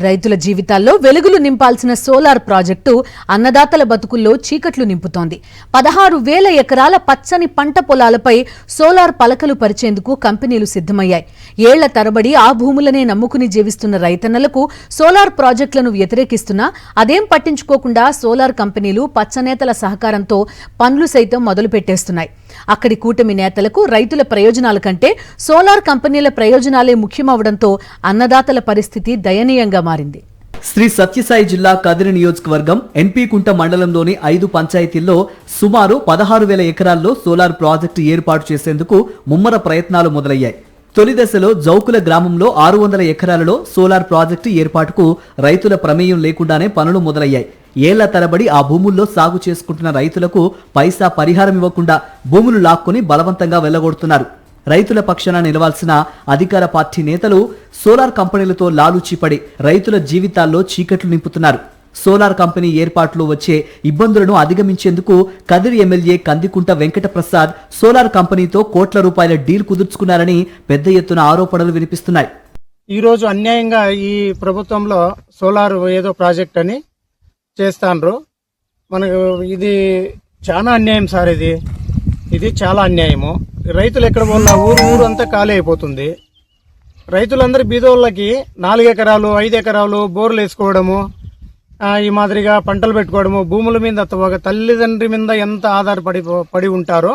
రైతుల జీవితాల్లో వెలుగులు నింపాల్సిన సోలార్ ప్రాజెక్టు అన్నదాతల బతుకుల్లో చీకట్లు నింపుతోంది. 16,000 ఎకరాల పచ్చని పంట పొలాలపై సోలార్ పలకలు పరిచేందుకు కంపెనీలు సిద్ధమయ్యాయి. ఏళ్ల తరబడి ఆ భూములనే నమ్ముకుని జీవిస్తున్న రైతన్నలకు సోలార్ ప్రాజెక్టులను వ్యతిరేకిస్తున్నా అదేం పట్టించుకోకుండా సోలార్ కంపెనీలు పచ్చనేతల సహకారంతో పనులు సైతం మొదలుపెట్టేస్తున్నాయి. అక్కడి కూటమి నేతలకు రైతుల ప్రయోజనాల కంటే సోలార్ కంపెనీల ప్రయోజనాలే ముఖ్యమవడంతో అన్నదాతల పరిస్థితి దయనీయంగా మారింది. శ్రీ సత్యసాయి జిల్లా కదిరి నియోజకవర్గం ఎన్పీకుంట మండలంలోని 5 పంచాయతీల్లో సుమారు 16,000 ఎకరాల్లో సోలార్ ప్రాజెక్టు ఏర్పాటు చేసేందుకు ముమ్మర ప్రయత్నాలు మొదలయ్యాయి. తొలి దశలో జౌకుల గ్రామంలో 600 ఎకరాలలో సోలార్ ప్రాజెక్టు ఏర్పాటుకు రైతుల ప్రమేయం లేకుండానే పనులు మొదలయ్యాయి. ఏళ్ల తరబడి ఆ భూముల్లో సాగు చేసుకుంటున్న రైతులకు పైసా పరిహారం ఇవ్వకుండా భూములు లాక్కొని బలవంతంగా వెళ్లగొడుతున్నారు. రైతుల పక్షాన నిలవాల్సిన అధికార పార్టీ నేతలు సోలార్ కంపెనీలతో లాలూచీపడి రైతుల జీవితాల్లో చీకట్లు నింపుతున్నారు. సోలార్ కంపెనీ ఏర్పాటులో వచ్చే ఇబ్బందులను అధిగమించేందుకు కదిరి ఎమ్మెల్యే కందికుంట వెంకట ప్రసాద్ సోలార్ కంపెనీతో కోట్ల రూపాయల డీల్ కుదుర్చుకున్నారని పెద్ద ఎత్తున ఆరోపణలు వినిపిస్తున్నాయి. ఈ రోజు అన్యాయంగా ఈ ప్రభుత్వంలో సోలార్ ఏదో ప్రాజెక్ట్ అని చేస్తాండ్రు. మనకు ఇది చాలా అన్యాయం సార్. ఇది చాలా అన్యాయము. రైతులు ఎక్కడ పోయినా ఊరు అంతా ఖాళీ అయిపోతుంది. రైతులందరూ బీదోళ్ళకి 4 ఎకరాలు 5 ఎకరాలు బోర్లు వేసుకోవడము, ఈ మాదిరిగా పంటలు పెట్టుకోవడము, భూముల మీద ఒక తల్లిదండ్రి మీద ఎంత ఆధారపడి ఉంటారో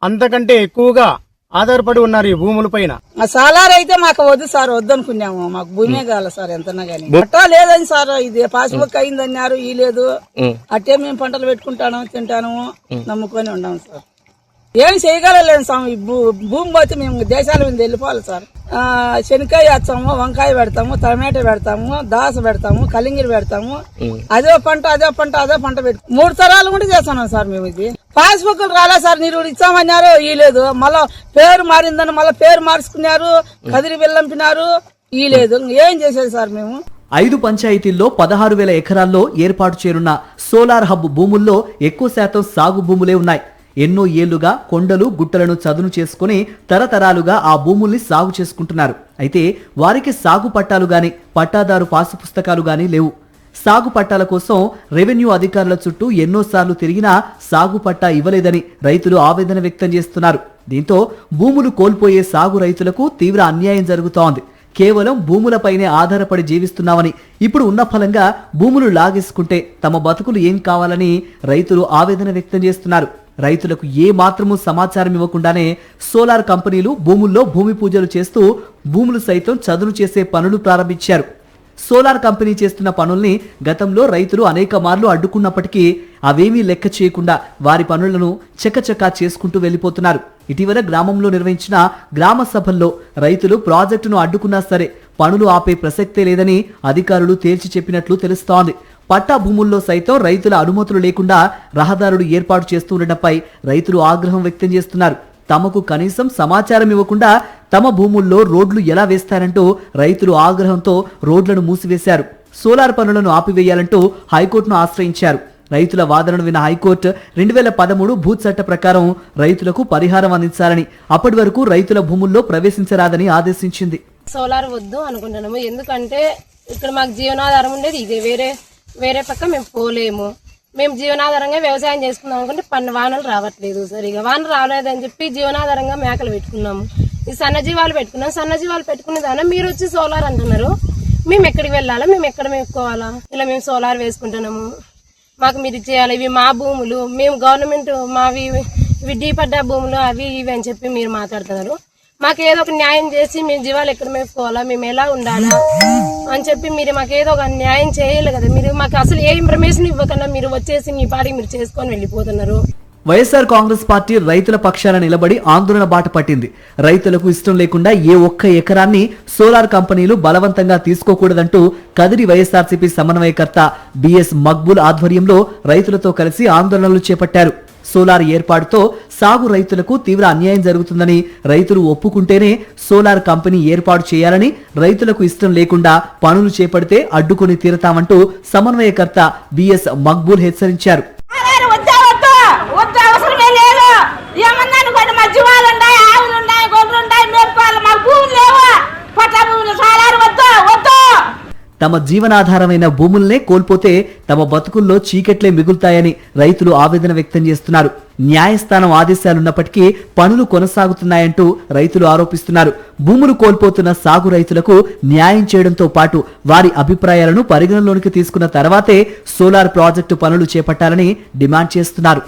అంతకంటే ఎక్కువగా ఆధారపడి ఉన్నారు ఈ భూముల పైన. సోలార్ అయితే మాకు వద్దు సార్, వద్దనుకున్నాము. మాకు భూమే కావాలి సార్, ఎంతన్నా గానీ. పట్టా లేదని సార్, ఇది పాస్బుక్ అయిందన్నారు, ఈ లేదు. అట్టే మేము పంటలు పెట్టుకుంటాను, తింటాను, నమ్ముకొని ఉన్నాము సార్. ఏం చేయగలలేదు సార్. భూమి పోతే మేము దేశాల మీద వెళ్ళిపోవాలి సార్. శనక్కాయ వేస్తాము, వంకాయ పెడతాము, టమాటో పెడతాము, దాస పెడతాము, కలింగిరి పెడతాము. అదే పంట పెట్టు 3 తరాలు కూడా చేస్తున్నాం సార్ మేము. ఇది పాస్బుక్ రాలే సార్, మీరు ఇచ్చామన్నారు, ఈ లేదు. మళ్ళా పేరు మారిందని మళ్ళీ పేరు మార్చుకున్నారు, కదిరి వెళ్ళంపినారు, ఈ లేదు. ఏం చేసేది సార్ మేము? 5 పంచాయతీల్లో 16,000 ఎకరాల్లో ఏర్పాటు చేరున్న సోలార్ హబ్ భూముల్లో ఎక్కువ శాతం సాగు భూములే ఉన్నాయి. ఎన్నో ఏళ్లుగా కొండలు గుట్టలను చదును చేసుకుని తరతరాలుగా ఆ భూముల్ని సాగు చేసుకుంటున్నారు. అయితే వారికి సాగు పట్టాలు గాని పట్టాదారు పాసు పుస్తకాలు గాని లేవు. సాగు పట్టాల కోసం రెవెన్యూ అధికారుల చుట్టూ ఎన్నోసార్లు తిరిగినా సాగు పట్టా ఇవ్వలేదని రైతులు ఆవేదన వ్యక్తం చేస్తున్నారు. దీంతో భూములు కోల్పోయే సాగు రైతులకు తీవ్ర అన్యాయం జరుగుతోంది. కేవలం భూములపైనే ఆధారపడి జీవిస్తున్నామని, ఇప్పుడు ఉన్న ఫలంగా భూములు లాగేసుకుంటే తమ బతుకులు ఏం కావాలని రైతులు ఆవేదన వ్యక్తం చేస్తున్నారు. రైతులకు ఏ మాత్రమూ సమాచారం ఇవ్వకుండానే సోలార్ కంపెనీలు భూముల్లో భూమి పూజలు చేస్తూ భూములు సైతం చదును చేసే పనులు ప్రారంభించారు. సోలార్ కంపెనీ చేస్తున్న పనుల్ని గతంలో రైతులు అనేక మార్లు అడ్డుకున్నప్పటికీ అవేమీ లెక్క చేయకుండా వారి పనులను చకచకా చేసుకుంటూ వెళ్లిపోతున్నారు. ఇటీవల గ్రామంలో నిర్వహించిన గ్రామ సభల్లో రైతులు ప్రాజెక్టును అడ్డుకున్నా సరే పనులు ఆపే ప్రసక్తే లేదని అధికారులు తేల్చి చెప్పినట్లు తెలుస్తోంది. పట్టా భూముల్లో సైతం రైతుల అనుమతులు లేకుండా రహదారులు ఏర్పాటు చేస్తుండటంపై రైతులు ఆగ్రహం వ్యక్తం చేస్తున్నారు. తమకు కనీసం సమాచారం ఇవ్వకుండా తమ భూముల్లో రోడ్లు ఎలా వేస్తారంటూ రైతులు ఆగ్రహంతో రోడ్లను మూసివేశారు. సోలార్ పనులను ఆపివేయాలంటూ హైకోర్టును ఆశ్రయించారు. రైతుల వాదనను విన్న హైకోర్టు 2013 భూ చట్ట ప్రకారం రైతులకు పరిహారం అందించాలని, అప్పటి వరకు రైతుల భూముల్లో ప్రవేశించరాదని ఆదేశించింది. సోలార్ వద్దు అనుకుంటున్నాము. ఎందుకంటే ఇక్కడ మాకు జీవనాధారం ఉండేది ఇదే. వేరే పక్క మేము పోలేము. మేము జీవనాధారంగా వ్యవసాయం చేసుకుందాం అనుకుంటే వానలు రావట్లేదు. సరిగా వానలు రాలేదని చెప్పి జీవనాధారంగా మేకలు పెట్టుకున్నాము. ఈ సన్నజీవాలు పెట్టుకున్నాం. సన్నజీవాలు పెట్టుకునే దాని మీరు వచ్చి సోలార్ అంటున్నారు. మేము ఎక్కడికి వెళ్ళాలా? మేము ఎక్కడ మేపుకోవాలా? ఇలా మేము సోలార్ వేసుకుంటున్నాము. మాకు మీరు చేయాలి. ఇవి మా భూములు, మేము గవర్నమెంట్ మావి ఇవి డీపడ్డా భూములు అవి ఇవి అని చెప్పి మీరు మాట్లాడుతున్నారు. మాకు ఏదో ఒక న్యాయం చేసి మేము జీవాలు ఎక్కడ మేపుకోవాలా, మేము ఎలా ఉండాలా అని చెప్పి మీరు మాకు ఏదో ఒక న్యాయం చేయాలి కదా. మీరు మాకు అసలు ఏ ఇన్ఫర్మేషన్ ఇవ్వకుండా మీరు వచ్చేసి మీ పాటికి మీరు చేసుకొని వెళ్ళిపోతున్నారు. వైఎస్ఆర్ కాంగ్రెస్ పార్టీ రైతుల పక్షాన నిలబడి ఆందోళన బాట పట్టింది. రైతులకు ఇష్టం లేకుండా ఏ ఒక్క ఎకరాన్ని సోలార్ కంపెనీలు బలవంతంగా తీసుకోకూడదంటూ కదిరి వైఎస్ఆర్సీపీ సమన్వయకర్త బిఎస్ మక్బూల్ ఆధ్వర్యంలో రైతులతో కలిసి ఆందోళనలు చేపట్టారు. సోలార్ ఏర్పాటుతో సాగు రైతులకు తీవ్ర అన్యాయం జరుగుతుందని, రైతులు ఒప్పుకుంటేనే సోలార్ కంపెనీ ఏర్పాటు చేయాలని, రైతులకు ఇష్టం లేకుండా పనులు చేపడితే అడ్డుకొని తీరతామంటూ సమన్వయకర్త బిఎస్ మక్బూల్ హెచ్చరించారు. తమ జీవనాధారమైన భూములనే కోల్పోతే తమ బతుకుల్లో చీకట్లే మిగులుతాయని రైతులు ఆవేదన వ్యక్తం చేస్తున్నారు. న్యాయస్థానం ఆదేశాలున్నప్పటికీ పనులు కొనసాగుతున్నాయంటూ రైతులు ఆరోపిస్తున్నారు. భూములు కోల్పోతున్న సాగు రైతులకు న్యాయం చేయడంతో పాటు వారి అభిప్రాయాలను పరిగణలోనికి తీసుకున్న తర్వాతే సోలార్ ప్రాజెక్టు పనులు చేపట్టాలని డిమాండ్ చేస్తున్నారు.